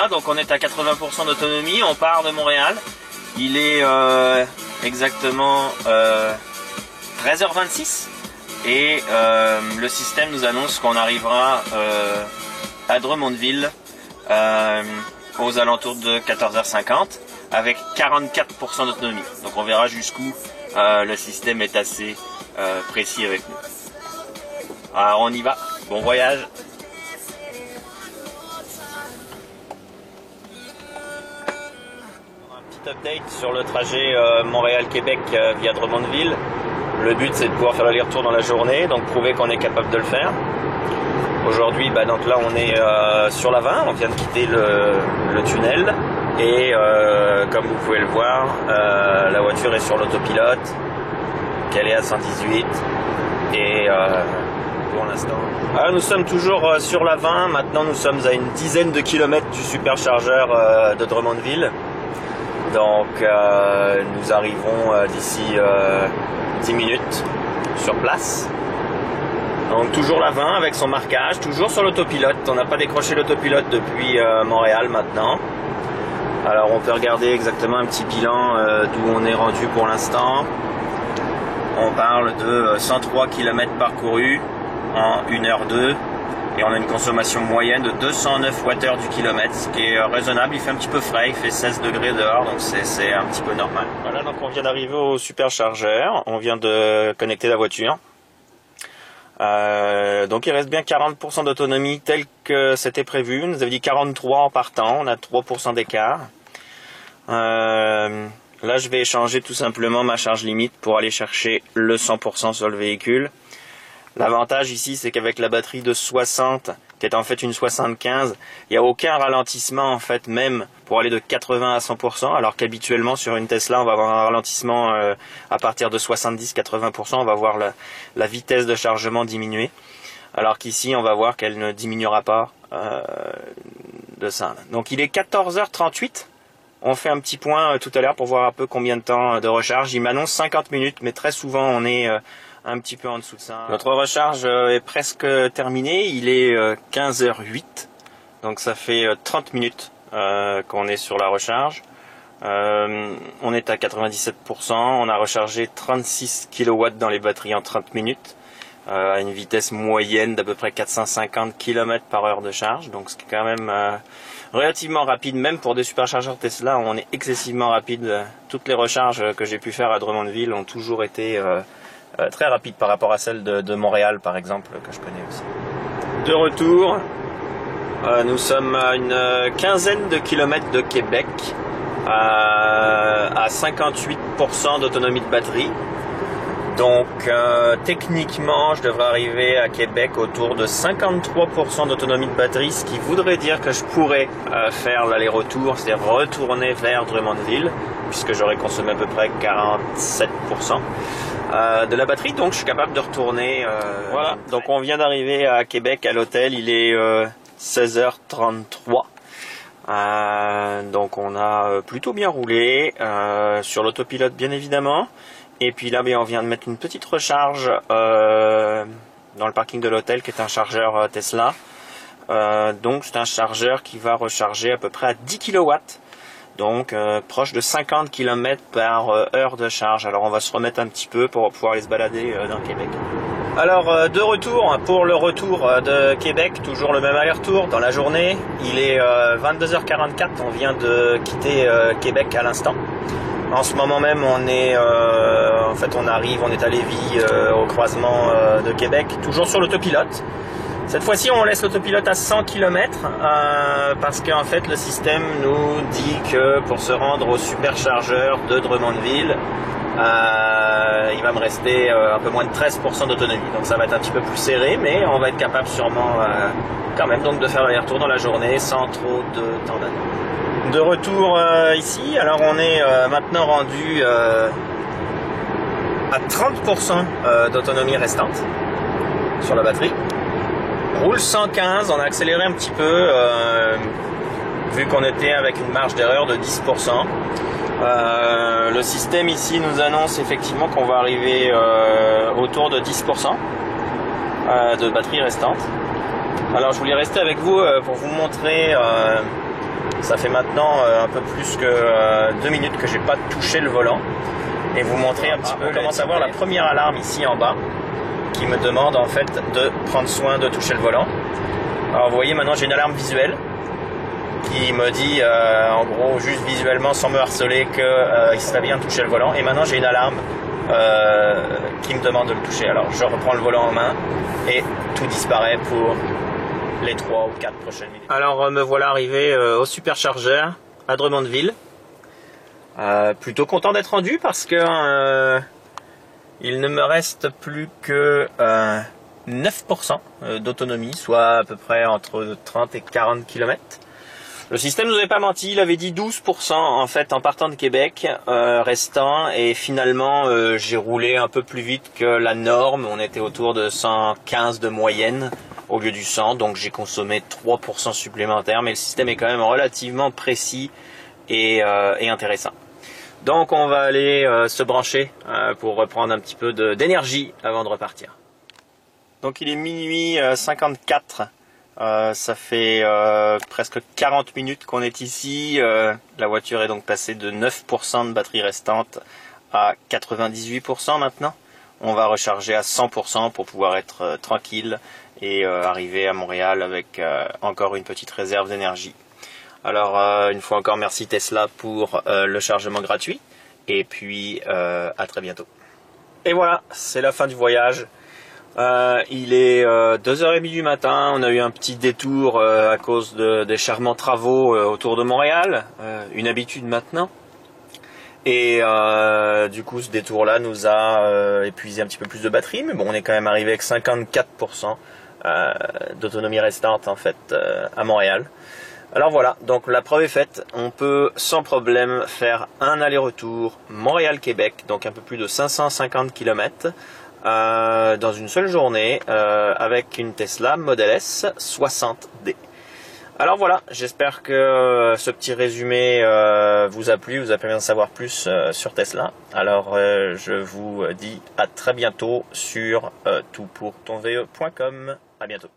Voilà, donc on est à 80% d'autonomie, on part de Montréal. Il est exactement 13h26 et le système nous annonce qu'on arrivera à Drummondville aux alentours de 14h50 avec 44% d'autonomie. Donc on verra jusqu'où le système est assez précis avec nous. Alors on y va, bon voyage. Un petit update sur le trajet Montréal-Québec via Drummondville. Le but c'est de pouvoir faire l'aller-retour dans la journée, donc prouver qu'on est capable de le faire. Aujourd'hui, donc là on est sur la 20, on vient de quitter le tunnel et comme vous pouvez le voir, la voiture est sur l'autopilote, qu'elle est à 118 et pour l'instant. Alors nous sommes toujours sur la 20, maintenant nous sommes à une dizaine de kilomètres du superchargeur de Drummondville. Donc nous arriverons d'ici 10 minutes sur place. Donc toujours la 20 avec son marquage, toujours sur l'autopilote. On n'a pas décroché l'autopilote depuis Montréal maintenant. Alors on peut regarder exactement un petit bilan d'où on est rendu pour l'instant. On parle de 103 km parcourus en 1h02 et on a une consommation moyenne de 209 Wh du kilomètre, ce qui est raisonnable. Il fait un petit peu frais, il fait 16 degrés dehors, donc c'est un petit peu normal. Voilà, donc on vient d'arriver au superchargeur, on vient de connecter la voiture. Donc il reste bien 40% d'autonomie tel que c'était prévu. Nous avait dit 43 en partant, on a 3% d'écart. Là je vais échanger tout simplement ma charge limite pour aller chercher le 100% sur le véhicule. L'avantage ici c'est qu'avec la batterie de 60, qui est en fait une 75, il n'y a aucun ralentissement en fait, même pour aller de 80 à 100%, alors qu'habituellement sur une Tesla on va avoir un ralentissement à partir de 70-80%, on va voir la vitesse de chargement diminuer, alors qu'ici on va voir qu'elle ne diminuera pas de ça. Donc il est 14h38, on fait un petit point tout à l'heure pour voir un peu combien de temps de recharge. Il m'annonce 50 minutes, mais très souvent on est un petit peu en dessous de ça. Notre recharge est presque terminée, il est 15h08, donc ça fait 30 minutes qu'on est sur la recharge. On est à 97%, on a rechargé 36 kW dans les batteries en 30 minutes, à une vitesse moyenne d'à peu près 450 km/h de charge, donc c'est quand même relativement rapide, même pour des superchargeurs Tesla, on est excessivement rapide. Toutes les recharges que j'ai pu faire à Drummondville ont toujours été très rapide par rapport à celle de Montréal par exemple, que je connais aussi. De retour, nous sommes à une quinzaine de kilomètres de Québec, à 58% d'autonomie de batterie. Donc techniquement je devrais arriver à Québec autour de 53% d'autonomie de batterie, ce qui voudrait dire que je pourrais faire l'aller-retour, c'est-à-dire retourner vers Drummondville, puisque j'aurais consommé à peu près 47% de la batterie, donc je suis capable de retourner. Voilà, donc on vient d'arriver à Québec à l'hôtel, il est 16h33. Donc on a plutôt bien roulé sur l'autopilote bien évidemment. Et puis là, on vient de mettre une petite recharge dans le parking de l'hôtel, qui est un chargeur Tesla. Donc c'est un chargeur qui va recharger à peu près à 10 kW. Donc proche de 50 km par heure de charge. Alors on va se remettre un petit peu pour pouvoir aller se balader dans Québec. Alors de retour, pour le retour de Québec, toujours le même aller-retour dans la journée. Il est 22h44, on vient de quitter Québec à l'instant. En ce moment même, on est, en fait, on est à Lévis, au croisement de Québec, toujours sur l'autopilote. Cette fois-ci, on laisse l'autopilote à 100 km parce qu'en fait, le système nous dit que pour se rendre au superchargeur de Drummondville, il va me rester un peu moins de 13% d'autonomie. Donc ça va être un petit peu plus serré, mais on va être capable sûrement quand même donc de faire l'aller-retour dans la journée sans trop de temps d'attente. De retour ici, alors on est maintenant rendu à 30% d'autonomie restante sur la batterie. Roule 115, on a accéléré un petit peu vu qu'on était avec une marge d'erreur de 10%. Le système ici nous annonce effectivement qu'on va arriver autour de 10% de batterie restante. Alors je voulais rester avec vous pour vous montrer Ça fait maintenant un peu plus que 2 minutes que j'ai pas touché le volant. Et vous montrer un petit peu. On commence à voir la première alarme ici en bas qui me demande en fait de prendre soin de toucher le volant. Alors vous voyez, maintenant j'ai une alarme visuelle qui me dit en gros juste visuellement sans me harceler qu'il serait bien de toucher le volant. Et maintenant j'ai une alarme qui me demande de le toucher. Alors je reprends le volant en main et tout disparaît pour les 3 ou 4 prochaines minutes. Alors me voilà arrivé au superchargeur à Drummondville. Plutôt content d'être rendu parce que il ne me reste plus que 9% d'autonomie, soit à peu près entre 30 et 40 km. Le système ne nous avait pas menti, il avait dit 12% en fait en partant de Québec restant, et finalement j'ai roulé un peu plus vite que la norme. On était autour de 115 de moyenne au lieu du 100, donc j'ai consommé 3% supplémentaires, mais le système est quand même relativement précis et intéressant. Donc on va aller se brancher pour reprendre un petit peu d'énergie avant de repartir. Donc il est minuit 54, ça fait presque 40 minutes qu'on est ici. La voiture est donc passée de 9% de batterie restante à 98% maintenant. On va recharger à 100% pour pouvoir être tranquille et arriver à Montréal avec encore une petite réserve d'énergie. Alors une fois encore merci Tesla pour le chargement gratuit, et puis à très bientôt. Et voilà, c'est la fin du voyage. Il est 2h30 du matin, on a eu un petit détour à cause des charmants travaux autour de Montréal, une habitude maintenant. Et du coup ce détour là nous a épuisé un petit peu plus de batterie, mais bon, on est quand même arrivé avec 54% d'autonomie restante en fait à Montréal. Alors voilà, donc la preuve est faite, on peut sans problème faire un aller-retour Montréal-Québec, donc un peu plus de 550 km dans une seule journée avec une Tesla Model S 60D. Alors voilà, j'espère que ce petit résumé vous a plu, vous a permis d'en savoir plus sur Tesla. Alors je vous dis à très bientôt sur toutpourtonve.com. À bientôt.